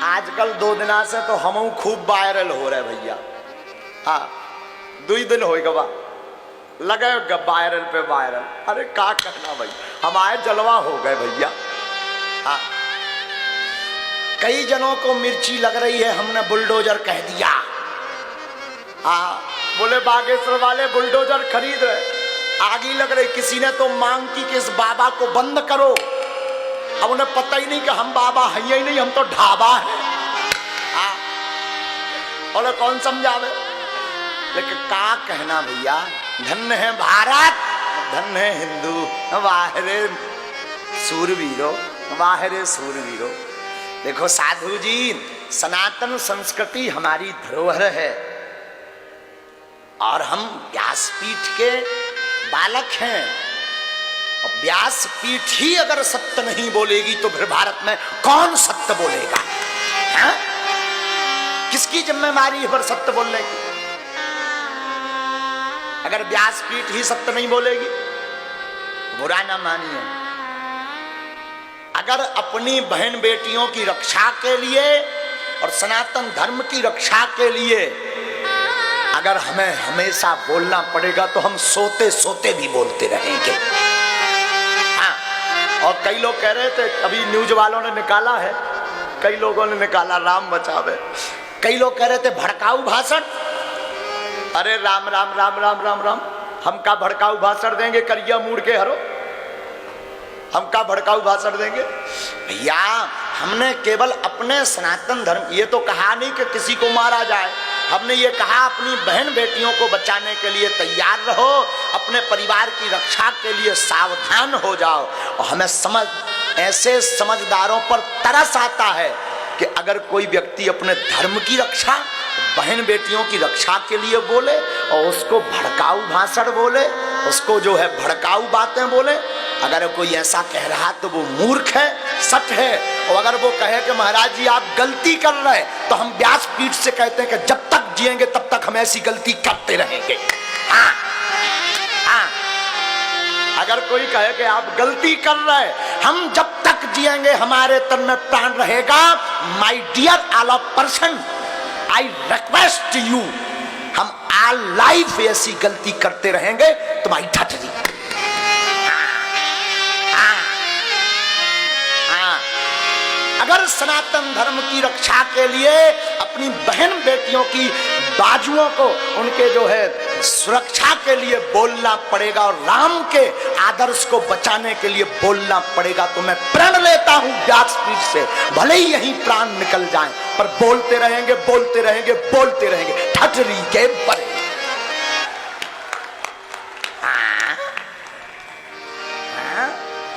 आजकल 2 दिना से तो हम खूब वायरल हो रहे भैया। हाँ 2 दिन हो गवा लगे वायरल पे वायरल। अरे का कहना भाई, हमारे जलवा हो गए भैया। हाँ कई जनों को मिर्ची लग रही है, हमने बुलडोजर कह दिया। हाँ बोले बागेश्वर वाले बुलडोजर खरीद रहे, आगी लग रही। किसी ने तो मांग की कि इस बाबा को बंद करो। अब उन्हें पता ही नहीं कि हम बाबा हैं ही नहीं, हम तो ढाबा है। बोले कौन समझावे, लेकिन का कहना भैया। धन्य है भारत, धन्य है हिंदू, वाहरे सूरवीरो, वाहरे सूरवीरो। देखो साधु जी, सनातन संस्कृति हमारी धरोहर है और हम व्यासपीठ के बालक हैं। और व्यासपीठ ही अगर सत्य नहीं बोलेगी तो फिर भारत में कौन सत्य बोलेगा? है? किसकी जिम्मेदारी है पर सत्य बोलने की? अगर व्यासपीठ ही सत्य नहीं बोलेगी, बुरा ना मानिए। अगर अपनी बहन बेटियों की रक्षा के लिए और सनातन धर्म की रक्षा के लिए अगर हमें हमेशा बोलना पड़ेगा तो हम सोते सोते भी बोलते रहेंगे। हाँ और कई लोग कह रहे थे, अभी न्यूज वालों ने निकाला है, कई लोगों ने निकाला, राम बचावे। कई लोग कह रहे थे भड़काऊ भाषण। अरे राम राम राम राम राम राम, हम का भड़काऊ भाषण देंगे? करिया मूड के हरो, हम का भड़काऊ भाषण देंगे भैया? हमने केवल अपने सनातन धर्म, ये तो कहा नहीं कि किसी को मारा जाए, हमने ये कहा अपनी बहन बेटियों को बचाने के लिए तैयार रहो, अपने परिवार की रक्षा के लिए सावधान हो जाओ। और हमें ऐसे समझदारों पर तरस आता है कि अगर कोई व्यक्ति अपने धर्म की रक्षा, बहन बेटियों की रक्षा के लिए बोले और उसको भड़काऊ भाषण बोले, उसको जो है भड़काऊ बातें बोले। अगर कोई ऐसा कह रहा तो वो मूर्ख है, सच है। और अगर वो कहे कि महाराज जी आप गलती कर रहे हैं, तो हम व्यासपीठ से कहते हैं कि जब तक जिएंगे तब तक हम ऐसी गलती करते रहेंगे। हाँ हाँ अगर कोई कहे कि आप गलती कर रहे हैं, हम जब तक जिएंगे हमारे तन में प्राण रहेगा। My dear all of person, I request you, हम ऑल लाइफ ऐसी गलती करते रहेंगे तुम्हारी ठटरी। अगर सनातन धर्म की रक्षा के लिए अपनी बहन बेटियों की बाजुओं को, उनके जो है सुरक्षा के लिए बोलना पड़ेगा और राम के आदर्श को बचाने के लिए बोलना पड़ेगा, तो मैं प्रण लेता हूं व्यासपीठ से, भले ही यहीं प्राण निकल जाएं, पर बोलते रहेंगे बोलते रहेंगे बोलते रहेंगे ठटरी के बड़े।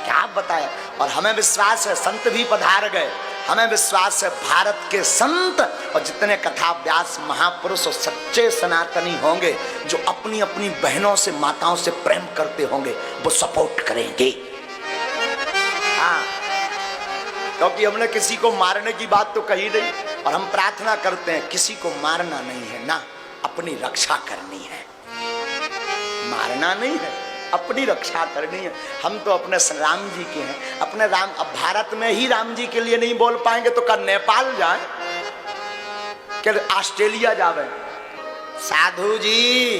क्या बताया। और हमें विश्वास है, संत भी पधार गए, हमें विश्वास है भारत के संत और जितने कथा व्यास महापुरुष और सच्चे सनातनी होंगे, जो अपनी अपनी बहनों से, माताओं से प्रेम करते होंगे, वो सपोर्ट करेंगे। हाँ क्योंकि हमने किसी को मारने की बात तो कही नहीं, और हम प्रार्थना करते हैं किसी को मारना नहीं है ना, अपनी रक्षा करनी है। मारना नहीं है, अपनी रक्षा करनी है। हम तो अपने राम जी के हैं, अपने राम। अब भारत में ही राम जी के लिए नहीं बोल पाएंगे तो क्या नेपाल जाए, क्या ऑस्ट्रेलिया जावे? साधु जी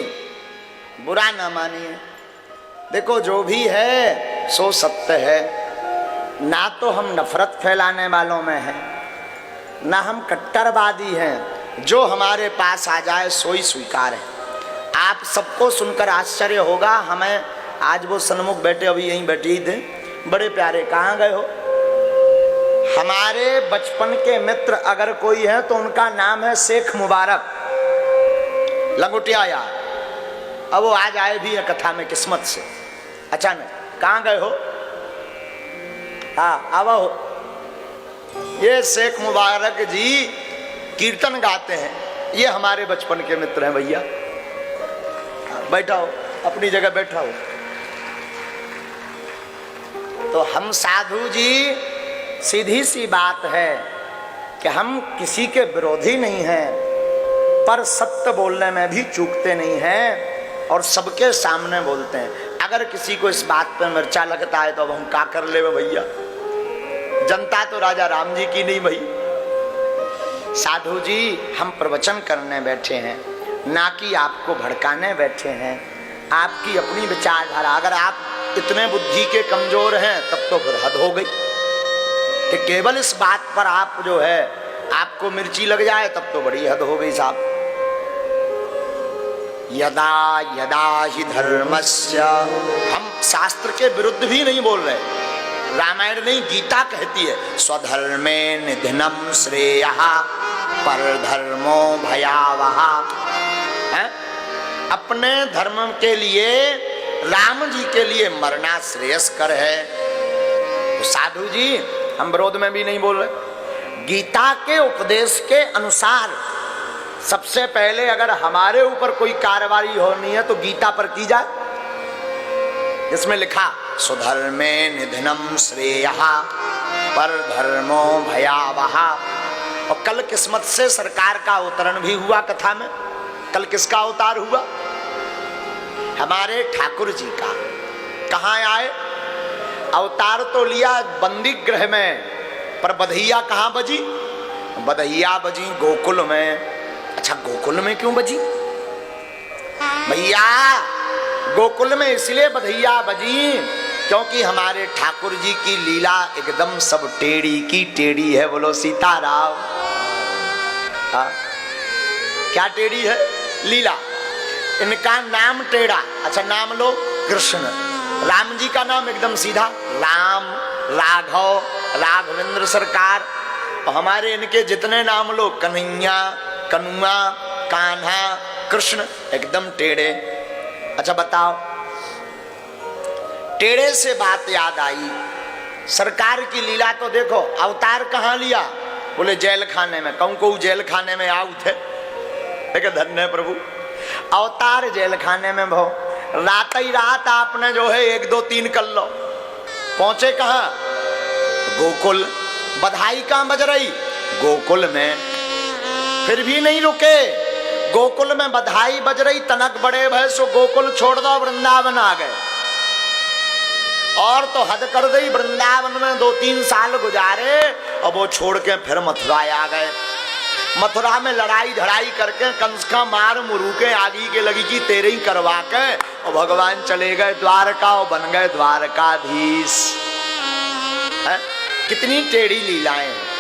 बुरा ना मानिए, देखो जो भी है सो सत्य है। ना तो हम नफरत फैलाने वालों में हैं, ना हम कट्टरवादी हैं। जो हमारे पास आ जाए सो ही स्वीकार है। आप सबको सुनकर आश्चर्य होगा, हमें आज वो सन्मुख बैठे, अभी यहीं बैठे ही थे, बड़े प्यारे, कहाँ गए हो? हमारे बचपन के मित्र अगर कोई है तो उनका नाम है शेख मुबारक, लंगोटिया यार। अब वो आज आए भी है कथा में किस्मत से अचानक। कहाँ गए हो? हाँ आओ। ये शेख मुबारक जी कीर्तन गाते हैं, ये हमारे बचपन के मित्र हैं भैया। बैठा हो, अपनी जगह बैठा हो। तो हम साधु जी, सीधी सी बात है कि हम किसी के विरोधी नहीं हैं, पर सत्य बोलने में भी चूकते नहीं हैं और सबके सामने बोलते हैं। अगर किसी को इस बात पर मिर्चा लगता है तो अब हम क्या कर ले भैया? जनता तो राजा राम जी की नहीं भाई, साधु जी हम प्रवचन करने बैठे हैं, ना कि आपको भड़काने बैठे हैं। आपकी अपनी विचारधारा, अगर आप इतने बुद्धि के कमजोर हैं तब तो फिर हद हो गई कि केवल इस बात पर आप जो है आपको मिर्ची लग जाए, तब तो बड़ी हद हो गई साहब। यदा यदा ही धर्मस्य, हम शास्त्र के विरुद्ध भी नहीं बोल रहे, रामायण नहीं गीता कहती है स्वधर्मे निधनम श्रेयः परधर्मो भयावह। अपने धर्म के लिए, राम जी के लिए मरना श्रेयस्कर है। तो साधु जी हम विरोध में भी नहीं बोल रहे। गीता के उपदेश के अनुसार सबसे पहले अगर हमारे ऊपर कोई कार्रवाई होनी है तो गीता पर की जाए, जिसमें लिखा स्वधर्मे निधनम श्रेयः परधर्मो भयावह। और कल किस्मत से सरकार का अवतरण भी हुआ कथा में। कल किसका अवतार हुआ? हमारे ठाकुर जी का। कहाँ आए? अवतार तो लिया बंदी गृह में, पर बधैया कहाँ बजी? बधैया बजी गोकुल में। अच्छा, गोकुल में क्यों बजी भैया? गोकुल में इसलिए बधैया बजी क्योंकि हमारे ठाकुर जी की लीला एकदम सब टेढ़ी की टेढ़ी है। बोलो सीताराम। क्या टेढ़ी है? लीला। इनका नाम टेढ़ा। अच्छा, नाम लो कृष्ण। राम जी का नाम एकदम सीधा, राम, राघव, राघवेंद्र सरकार। और हमारे इनके जितने नाम लो, कन्हैया, कनुआ, कान्हा, कृष्ण, एकदम टेढ़े। अच्छा बताओ, टेढ़े से बात याद आई, सरकार की लीला तो देखो। अवतार कहाँ लिया? बोले जेल खाने में। कहूं को जेल खाने में आऊ थे? धन्य प्रभु। अवतार जेल खाने में भो। रात ही रात आपने जो है 1 2 3 कर लो। पहुंचे कहाँ? गोकुल। बधाई कहाँ बज रही? गोकुल में। फिर भी नहीं रुके। गोकुल में बधाई बज रही, तनक बड़े भय सो गोकुल छोड़ दो, वृंदावन आ गए। और तो हद कर दी, वृंदावन में 2-3 साल गुजारे और वो छोड़ के फिर मथुरा आ गए। मथुरा में लड़ाई धड़ाई करके कंस का मार मुरू के आगी के लगी की तेरे ही करवा के और भगवान चले गए द्वारका और बन गए द्वारकाधीश। कितनी टेढ़ी लीलाएं हैं।